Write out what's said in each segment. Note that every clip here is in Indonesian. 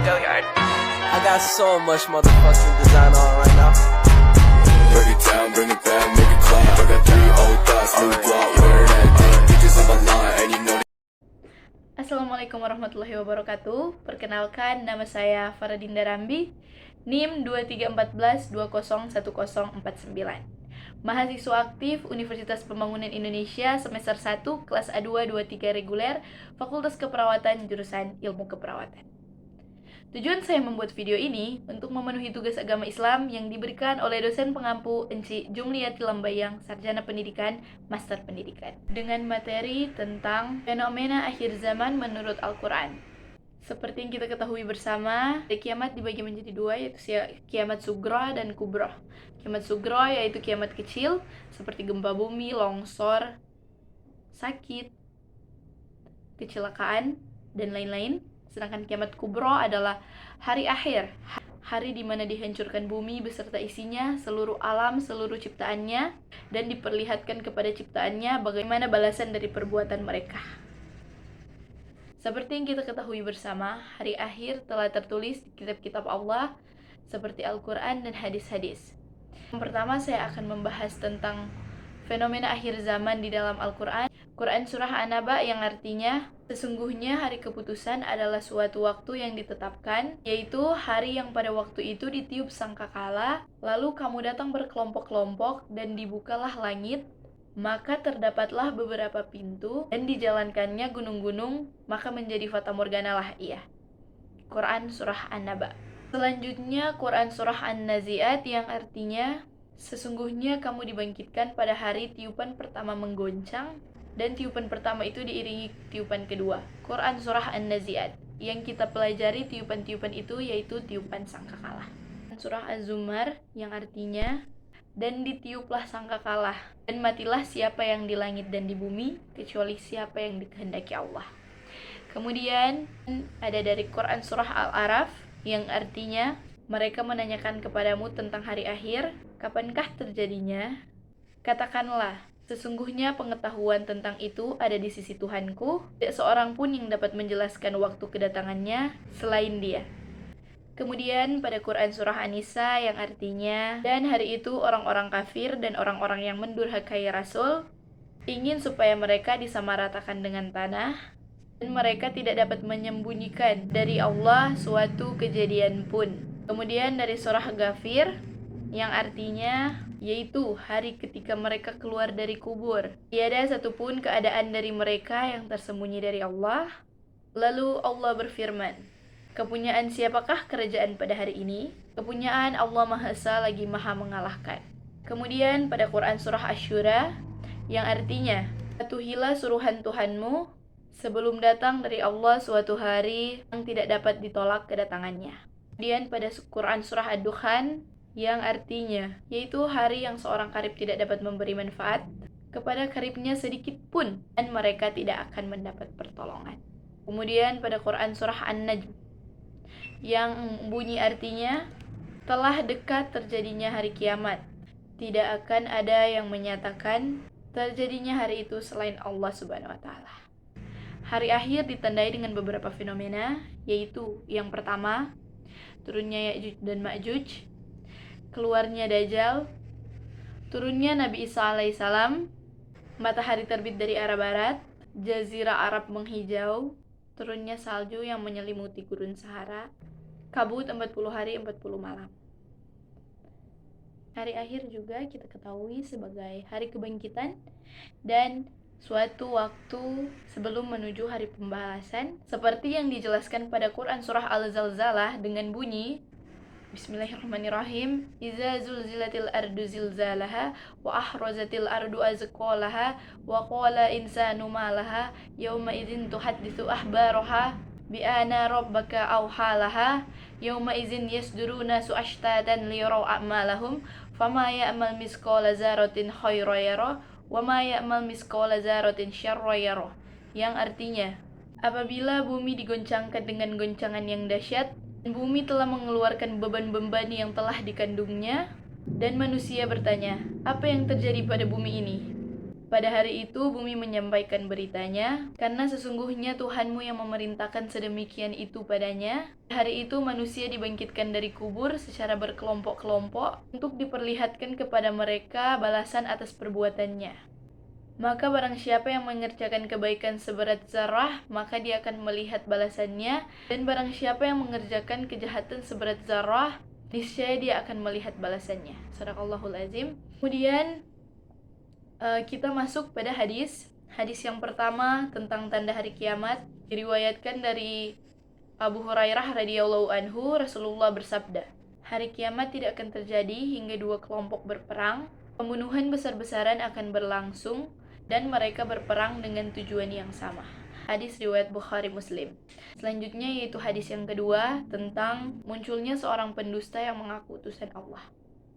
I got so much motherfucking design on right now. Break it down, bring it back, make it clap. I got 3 old thoughts, new block, wear that thing. Bitches on my line, and you know. Assalamualaikum warahmatullahi wabarakatuh. Perkenalkan, nama saya Faradinda Rambi, NIM 2314201049. Mahasiswa aktif Universitas Pembangunan Indonesia semester 1 kelas A2 23 reguler, Fakultas Keperawatan jurusan Ilmu Keperawatan. Tujuan saya membuat video ini untuk memenuhi tugas agama Islam yang diberikan oleh dosen pengampu Enci Jumliyati Lambayang, Sarjana Pendidikan, Master Pendidikan, dengan materi tentang fenomena akhir zaman menurut Al-Quran. Seperti yang kita ketahui bersama, kiamat dibagi menjadi dua, yaitu kiamat sugra dan kubroh. Kiamat sugra yaitu kiamat kecil, seperti gempa bumi, longsor, sakit, kecelakaan, dan lain-lain. Sedangkan kiamat kubro adalah hari akhir, hari di mana dihancurkan bumi beserta isinya, seluruh alam, seluruh ciptaannya, dan diperlihatkan kepada ciptaannya bagaimana balasan dari perbuatan mereka. Seperti yang kita ketahui bersama, hari akhir telah tertulis di kitab-kitab Allah seperti Al-Quran dan hadis-hadis. Yang pertama, saya akan membahas tentang fenomena akhir zaman di dalam Al-Quran. Quran Surah An-Naba yang artinya, sesungguhnya hari keputusan adalah suatu waktu yang ditetapkan, yaitu hari yang pada waktu itu ditiup sangkakala, lalu kamu datang berkelompok-kelompok dan dibukalah langit, maka terdapatlah beberapa pintu dan dijalankannya gunung-gunung, maka menjadi fatamorgana lah ia. Quran Surah An-Naba. Selanjutnya Quran Surah An-Nazi'at yang artinya, sesungguhnya kamu dibangkitkan pada hari tiupan pertama menggoncang, dan tiupan pertama itu diiringi tiupan kedua. Quran Surah An-Nazi'at. Yang kita pelajari tiupan-tiupan itu yaitu tiupan sangkakala. Surah Az-Zumar yang artinya, dan ditiuplah sangkakala, dan matilah siapa yang di langit dan di bumi, kecuali siapa yang dikehendaki Allah. Kemudian ada dari Quran Surah Al-Araf yang artinya, mereka menanyakan kepadamu tentang hari akhir, kapankah terjadinya? Katakanlah, sesungguhnya pengetahuan tentang itu ada di sisi Tuhanku, tidak seorang pun yang dapat menjelaskan waktu kedatangannya selain Dia. Kemudian pada Quran Surah An-Nisa yang artinya, dan hari itu orang-orang kafir dan orang-orang yang mendurhakai Rasul ingin supaya mereka disamaratakan dengan tanah, dan mereka tidak dapat menyembunyikan dari Allah suatu kejadian pun. Kemudian dari Surah Ghafir yang artinya, yaitu hari ketika mereka keluar dari kubur, tiada satupun keadaan dari mereka yang tersembunyi dari Allah. Lalu Allah berfirman, kepunyaan siapakah kerajaan pada hari ini? Kepunyaan Allah Maha Esa lagi Maha mengalahkan. Kemudian pada Quran Surah Asy-Syura yang artinya, patuhilah suruhan Tuhanmu sebelum datang dari Allah suatu hari yang tidak dapat ditolak kedatangannya. Kemudian pada Quran Surah Ad-Dukhan yang artinya, yaitu hari yang seorang karib tidak dapat memberi manfaat kepada karibnya sedikit pun, dan mereka tidak akan mendapat pertolongan. Kemudian pada Quran Surah An-Najm yang bunyi artinya, telah dekat terjadinya hari kiamat, tidak akan ada yang menyatakan terjadinya hari itu selain Allah Subhanahu wa Ta'ala. Hari akhir ditandai dengan beberapa fenomena, yaitu yang pertama, turunnya Ya'juj dan Ma'juj, keluarnya Dajjal, turunnya Nabi Isa alaihissalam, matahari terbit dari arah barat, jazirah Arab menghijau, turunnya salju yang menyelimuti gurun Sahara, kabut 40 hari 40 malam. Hari akhir juga kita ketahui sebagai hari kebangkitan dan suatu waktu sebelum menuju hari pembalasan, seperti yang dijelaskan pada Quran Surah Al-Zalzalah dengan bunyi, Bismillahirrahmanirrahim, Iza zulzilatil ardu zilzalaha wa ahrazatil ardu azqalaha wa qala insanu malaha yawma idzin tuhadditsu ahbaraha bi anna rabbaka awhalaha yawma idzin yasduruna su ashtatan liyaraw a'malahum fama ya'mal misqala dzarratin khairan yara wa ma ya'mal misqala dzarratin syarran yara, yang artinya, apabila bumi digoncangkan dengan goncangan yang dahsyat, bumi telah mengeluarkan beban-beban yang telah dikandungnya, dan manusia bertanya, apa yang terjadi pada bumi ini? Pada hari itu bumi menyampaikan beritanya, karena sesungguhnya Tuhanmu yang memerintahkan sedemikian itu padanya. Hari itu manusia dibangkitkan dari kubur secara berkelompok-kelompok untuk diperlihatkan kepada mereka balasan atas perbuatannya. Maka barang siapa yang mengerjakan kebaikan seberat zarah, maka dia akan melihat balasannya. Dan barang siapa yang mengerjakan kejahatan seberat zarah, niscaya dia akan melihat balasannya. Shadaqallahul azim. Kemudian kita masuk pada hadis yang pertama tentang tanda hari kiamat. Diriwayatkan dari Abu Hurairah radhiyallahu anhu, Rasulullah bersabda, hari kiamat tidak akan terjadi hingga dua kelompok berperang, pembunuhan besar-besaran akan berlangsung, dan mereka berperang dengan tujuan yang sama. Hadis riwayat Bukhari Muslim. Selanjutnya yaitu hadis yang kedua tentang munculnya seorang pendusta yang mengaku utusan Allah.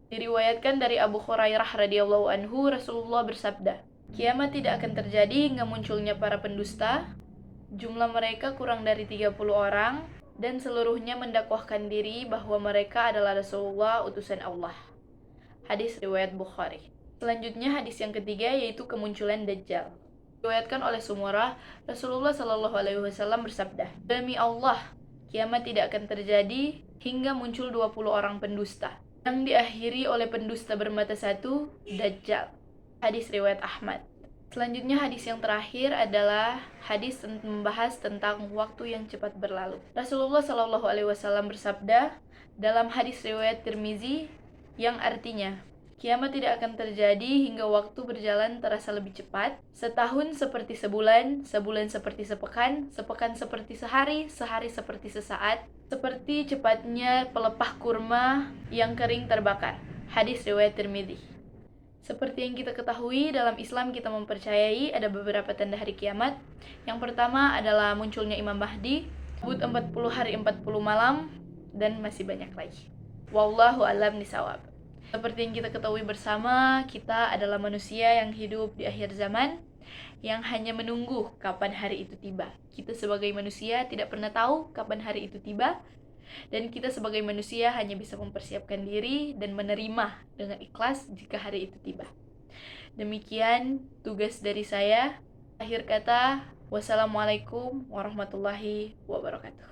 Diriwayatkan dari Abu Hurairah radhiyallahu anhu, Rasulullah bersabda, kiamat tidak akan terjadi hingga munculnya para pendusta. Jumlah mereka kurang dari 30 orang, dan seluruhnya mendakwahkan diri bahwa mereka adalah Rasulullah utusan Allah. Hadis riwayat Bukhari. Selanjutnya hadis yang ketiga yaitu kemunculan Dajjal. Diriwayatkan oleh Sumurah, Rasulullah Shallallahu Alaihi Wasallam bersabda, demi Allah, kiamat tidak akan terjadi hingga muncul 20 orang pendusta, yang diakhiri oleh pendusta bermata satu, Dajjal. Hadis riwayat Ahmad. Selanjutnya hadis yang terakhir adalah hadis membahas tentang waktu yang cepat berlalu. Rasulullah Shallallahu Alaihi Wasallam bersabda dalam hadis riwayat Tirmizi yang artinya, kiamat tidak akan terjadi hingga waktu berjalan terasa lebih cepat. Setahun seperti sebulan, sebulan seperti sepekan, sepekan seperti sehari, sehari seperti sesaat, seperti cepatnya pelepah kurma yang kering terbakar. Hadis riwayat Tirmidzi. Seperti yang kita ketahui, dalam Islam kita mempercayai ada beberapa tanda hari kiamat. Yang pertama adalah munculnya Imam Mahdi, 40 hari 40 malam, dan masih banyak lagi. Wallahu a'lam bishawab. Seperti yang kita ketahui bersama, kita adalah manusia yang hidup di akhir zaman, yang hanya menunggu kapan hari itu tiba. Kita sebagai manusia tidak pernah tahu kapan hari itu tiba, dan kita sebagai manusia hanya bisa mempersiapkan diri dan menerima dengan ikhlas jika hari itu tiba. Demikian tugas dari saya. Akhir kata, wassalamualaikum warahmatullahi wabarakatuh.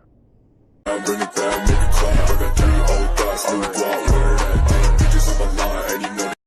Bring it down, make it clap. I got 3 old thoughts, new block, where that thing, bitches on my line, and you know